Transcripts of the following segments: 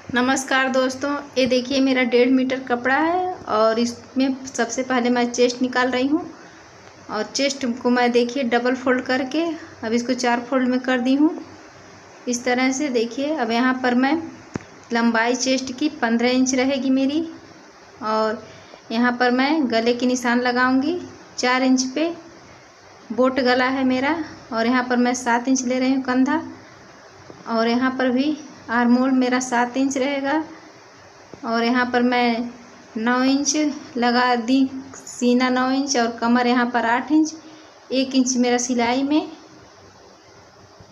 नमस्कार दोस्तों, ये देखिए मेरा 1.5 मीटर कपड़ा है और इसमें सबसे पहले मैं चेस्ट निकाल रही हूँ। और चेस्ट को मैं देखिए डबल फोल्ड करके अब इसको 4 फोल्ड में कर दी हूँ। इस तरह से देखिए अब यहाँ पर मैं लंबाई चेस्ट की 15 इंच रहेगी मेरी। और यहाँ पर मैं गले के निशान लगाऊंगी 4 इंच पे। बोट गला है मेरा और यहाँ पर मैं 7 इंच ले रही हूँ कंधा। और यहाँ पर भी आर्म होल मेरा 7 इंच रहेगा। और यहाँ पर मैं 9 इंच लगा दी, सीना 9 इंच और कमर यहाँ पर 8 इंच। 1 इंच मेरा सिलाई में,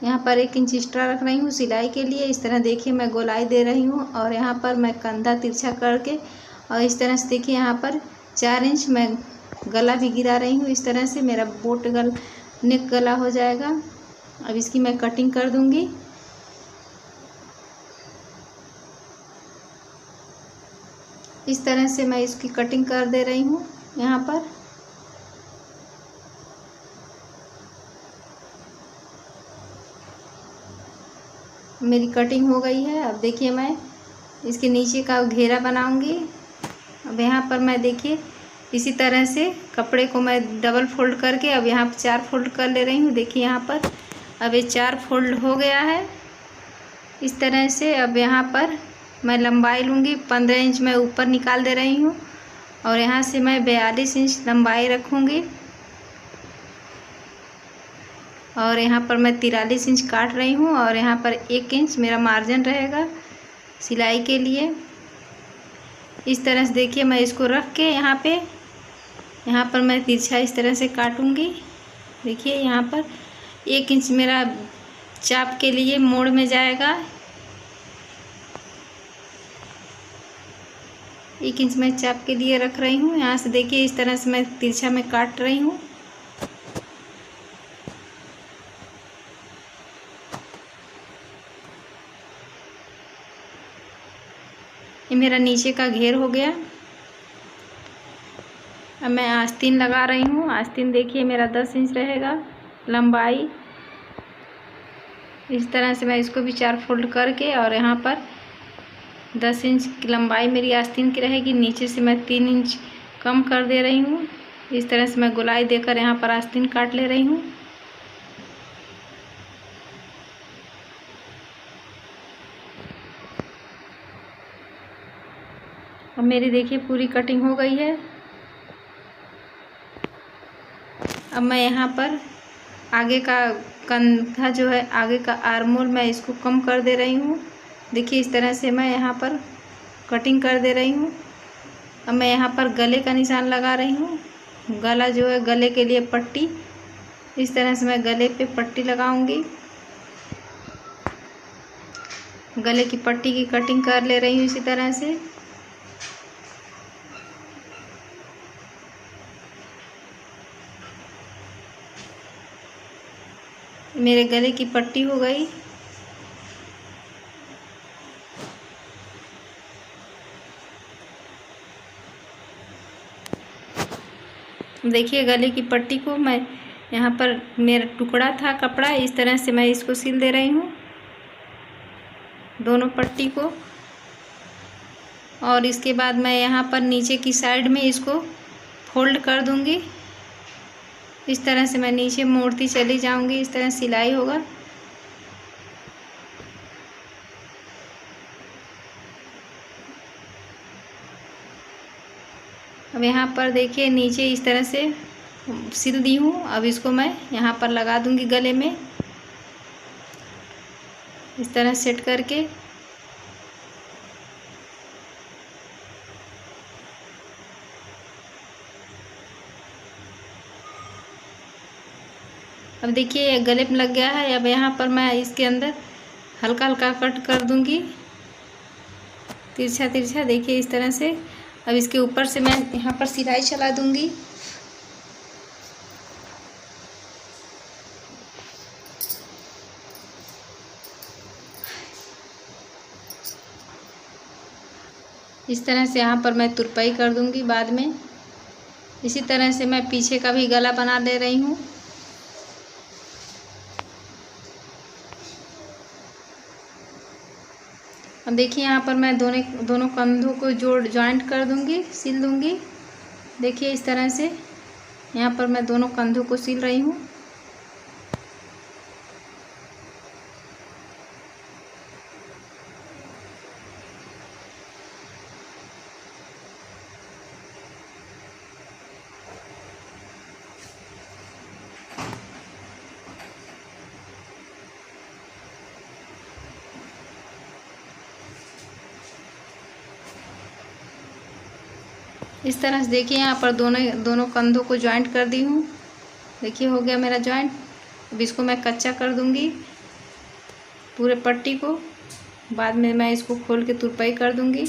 यहाँ पर 1 इंच एक्स्ट्रा रख रही हूँ सिलाई के लिए। इस तरह देखिए मैं गोलाई दे रही हूँ और यहाँ पर मैं कंधा तिरछा करके और इस तरह से देखिए यहाँ पर 4 इंच मैं गला भी गिरा रही हूँ। इस तरह से मेरा बोट नेक गला हो जाएगा। अब इसकी मैं कटिंग कर दूँगी। इस तरह से मैं इसकी कटिंग कर दे रही हूँ। यहाँ पर मेरी कटिंग हो गई है। अब देखिए मैं इसके नीचे का घेरा बनाऊंगी। अब यहाँ पर मैं देखिए इसी तरह से कपड़े को मैं डबल फोल्ड करके अब यहाँ पर 4 फोल्ड कर ले रही हूँ। देखिए यहाँ पर अब ये 4 फोल्ड हो गया है। इस तरह से अब यहाँ पर मैं लंबाई लूँगी 15 इंच मैं ऊपर निकाल दे रही हूँ और यहाँ से मैं 42 इंच लंबाई रखूँगी। और यहाँ पर मैं 43 इंच काट रही हूँ और यहाँ पर 1 इंच मेरा मार्जिन रहेगा सिलाई के लिए। इस तरह से देखिए मैं इसको रख के यहाँ पर मैं तिरछा इस तरह से काटूँगी। देखिए यहाँ पर 1 इंच मेरा चाप के लिए मोड़ में जाएगा। 1 इंच मैं चाप के लिए रख रही हूँ। यहाँ से देखिए इस तरह से मैं तिरछा में काट रही हूँ। ये मेरा नीचे का घेर हो गया। अब मैं आस्तीन लगा रही हूँ। आस्तीन देखिए मेरा 10 इंच रहेगा लंबाई। इस तरह से मैं इसको भी 4 फोल्ड करके और यहाँ पर 10 इंच की लंबाई मेरी आस्तीन की रहेगी। नीचे से मैं 3 इंच कम कर दे रही हूँ। इस तरह से मैं गोलाई देकर यहाँ पर आस्तीन काट ले रही हूँ। अब मेरी देखिए पूरी कटिंग हो गई है। अब मैं यहाँ पर आगे का कंधा जो है, आगे का आर्म होल मैं इसको कम कर दे रही हूँ। देखिए इस तरह से मैं यहाँ पर कटिंग कर दे रही हूँ। अब मैं यहाँ पर गले का निशान लगा रही हूँ। गला जो है, गले के लिए पट्टी, इस तरह से मैं गले पे पट्टी लगाऊंगी। गले की पट्टी की कटिंग कर ले रही हूँ इसी तरह से। मेरे गले की पट्टी हो गई। देखिए गले की पट्टी को मैं यहाँ पर, मेरा टुकड़ा था कपड़ा, इस तरह से मैं इसको सिल दे रही हूँ दोनों पट्टी को। और इसके बाद मैं यहाँ पर नीचे की साइड में इसको फोल्ड कर दूँगी। इस तरह से मैं नीचे मोड़ती चली जाऊँगी। इस तरह सिलाई होगा। अब यहाँ पर देखिए नीचे इस तरह से सिल दी हूँ। अब इसको मैं यहाँ पर लगा दूँगी गले में, इस तरह सेट करके। अब देखिए गले में लग गया है। अब यहाँ पर मैं इसके अंदर हल्का हल्का कट कर दूँगी, तिरछा तिरछा। देखिए इस तरह से। अब इसके ऊपर से मैं यहाँ पर सिलाई चला दूँगी। इस तरह से यहाँ पर मैं तुरपाई कर दूँगी बाद में। इसी तरह से मैं पीछे का भी गला बना ले रही हूँ। अब देखिए यहाँ पर मैं दोनों कंधों को जॉइंट कर दूंगी, सिल दूंगी। देखिए इस तरह से यहाँ पर मैं दोनों कंधों को सिल रही हूँ। इस तरह से देखिए यहाँ पर दोनों कंधों को जॉइंट कर दी हूँ। देखिए हो गया मेरा जॉइंट। अब इसको मैं कच्चा कर दूंगी पूरे पट्टी को। बाद में मैं इसको खोल के तुरपाई कर दूंगी।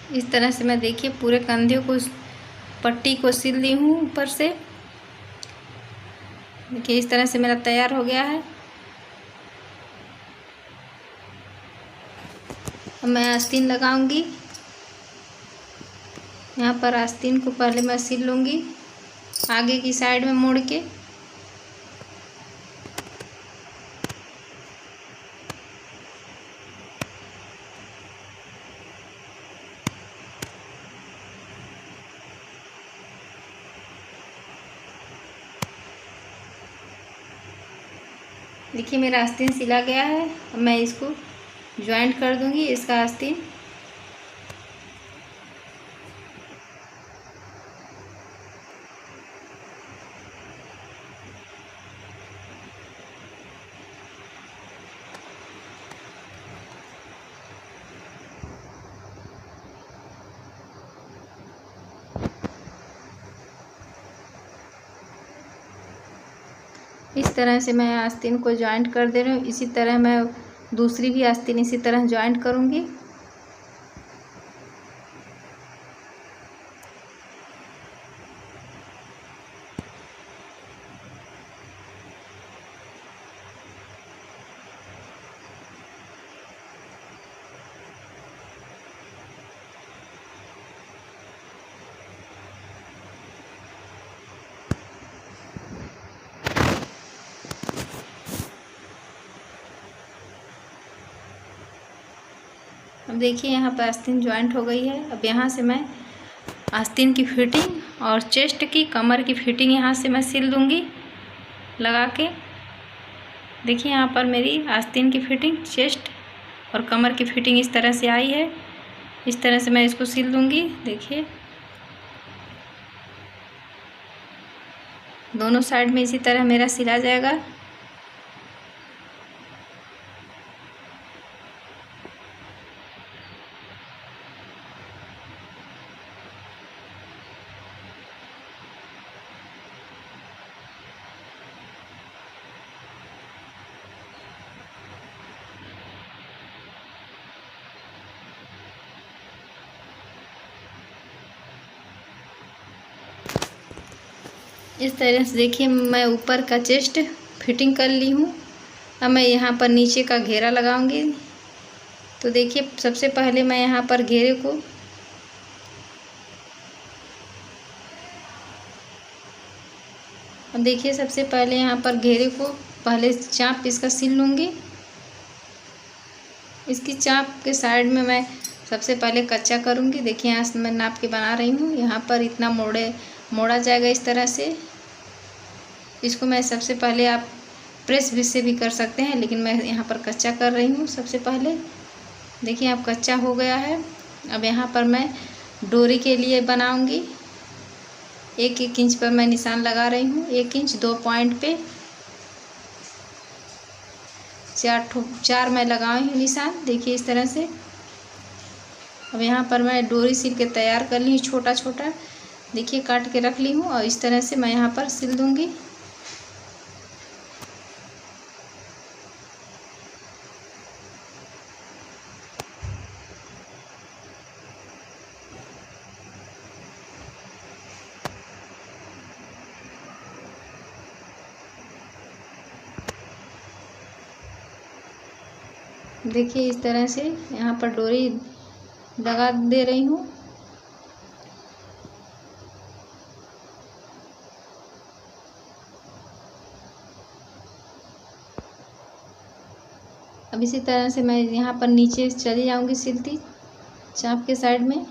इस तरह से मैं देखिए पूरे कंधे को पट्टी को सिल दी हूँ ऊपर से। देखिए इस तरह से मेरा तैयार हो गया है। अब मैं आस्तीन लगाऊंगी। यहाँ पर आस्तीन को पहले मैं सिल लूँगी आगे की साइड में मोड़ के। देखिए मेरा आस्तीन सिला गया है। अब मैं इसको ज्वाइंट कर दूंगी इसका आस्तीन। इस तरह से मैं आस्तीन को जॉइंट कर दे रही हूँ। इसी तरह मैं दूसरी भी आस्तीन इसी तरह जॉइंट करूँगी। अब देखिए यहाँ पर आस्तीन जॉइंट हो गई है। अब यहाँ से मैं आस्तीन की फिटिंग और चेस्ट की कमर की फिटिंग यहाँ से मैं सिल दूँगी लगा के। देखिए यहाँ पर मेरी आस्तीन की फिटिंग, चेस्ट और कमर की फिटिंग इस तरह से आई है। इस तरह से मैं इसको सिल दूँगी। देखिए दोनों साइड में इसी तरह मेरा सिला जाएगा। इस तरह से देखिए मैं ऊपर का चेस्ट फिटिंग कर ली हूँ। अब मैं यहाँ पर नीचे का घेरा लगाऊंगी। तो देखिए सबसे पहले मैं यहाँ पर घेरे को अब देखिए सबसे पहले यहाँ पर घेरे को पहले चाप इसका सिल लूँगी। इसकी चाप के साइड में मैं सबसे पहले कच्चा करूँगी। देखिए यहाँ से मैं नाप के बना रही हूँ। यहाँ पर इतना मोड़ा जाएगा इस तरह से। इसको मैं सबसे पहले आप प्रेस भी से भी कर सकते हैं, लेकिन मैं यहाँ पर कच्चा कर रही हूँ सबसे पहले। देखिए अब कच्चा हो गया है। अब यहाँ पर मैं डोरी के लिए बनाऊँगी। 1-1 इंच पर मैं निशान लगा रही हूँ। 1 इंच 2 पॉइंट पे 4 मैं लगाई हूँ निशान। देखिए इस तरह से। अब यहाँ पर मैं डोरी सिल के तैयार कर ली हूँ छोटा छोटा। देखिए काट के रख ली हूँ और इस तरह से मैं यहाँ पर सिल दूँगी। देखिए इस तरह से यहाँ पर डोरी लगा दे रही हूँ। अब इसी तरह से मैं यहाँ पर नीचे चली जाऊँगी सिलती चाप के साइड में।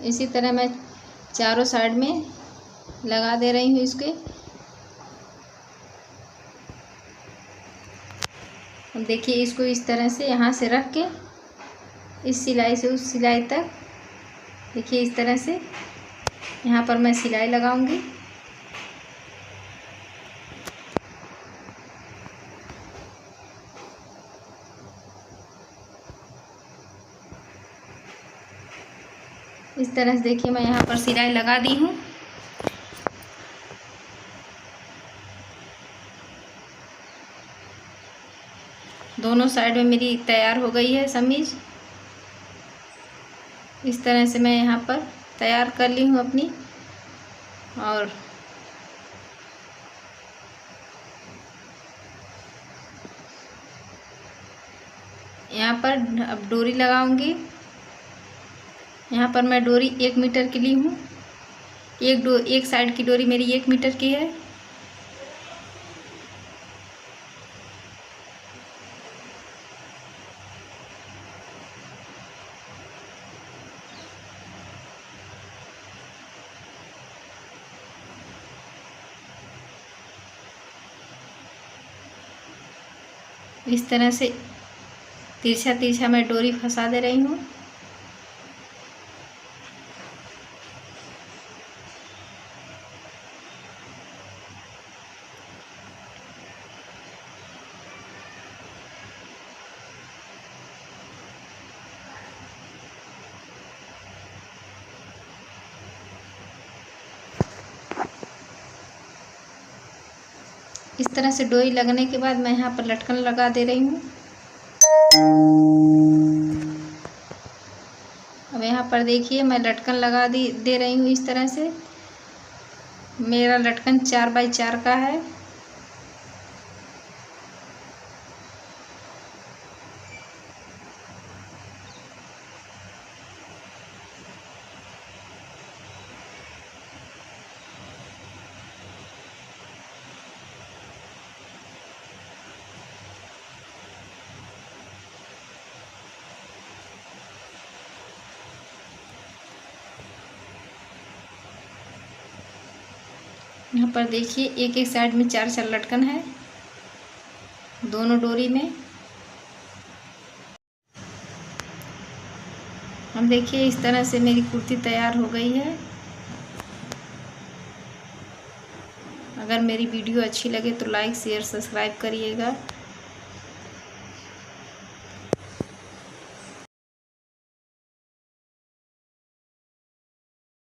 इसी तरह मैं चारों साइड में लगा दे रही हूँ इसके। देखिए इसको इस तरह से यहाँ से रख के इस सिलाई से उस सिलाई तक, देखिए इस तरह से यहाँ पर मैं सिलाई लगाऊंगी। इस तरह से देखिए मैं यहाँ पर सिलाई लगा दी हूँ। दोनों साइड में मेरी तैयार हो गई है समीज। इस तरह से मैं यहाँ पर तैयार कर ली हूँ अपनी। और यहाँ पर अब डोरी लगाऊंगी। यहाँ पर मैं डोरी 1 मीटर की ली हूँ। एक साइड की डोरी मेरी 1 मीटर की है। इस तरह से तिरछा तिरछा मैं डोरी फंसा दे रही हूँ। इस तरह से डोरी लगने के बाद मैं यहाँ पर लटकन लगा दे रही हूँ। अब यहाँ पर देखिए मैं लटकन लगा दे रही हूँ। इस तरह से मेरा लटकन 4 बाई 4 का है। यहाँ पर देखिए एक एक साइड में 4 लटकन है दोनों डोरी में। अब देखिए इस तरह से मेरी कुर्ती तैयार हो गई है। अगर मेरी वीडियो अच्छी लगे तो लाइक शेयर सब्सक्राइब करिएगा।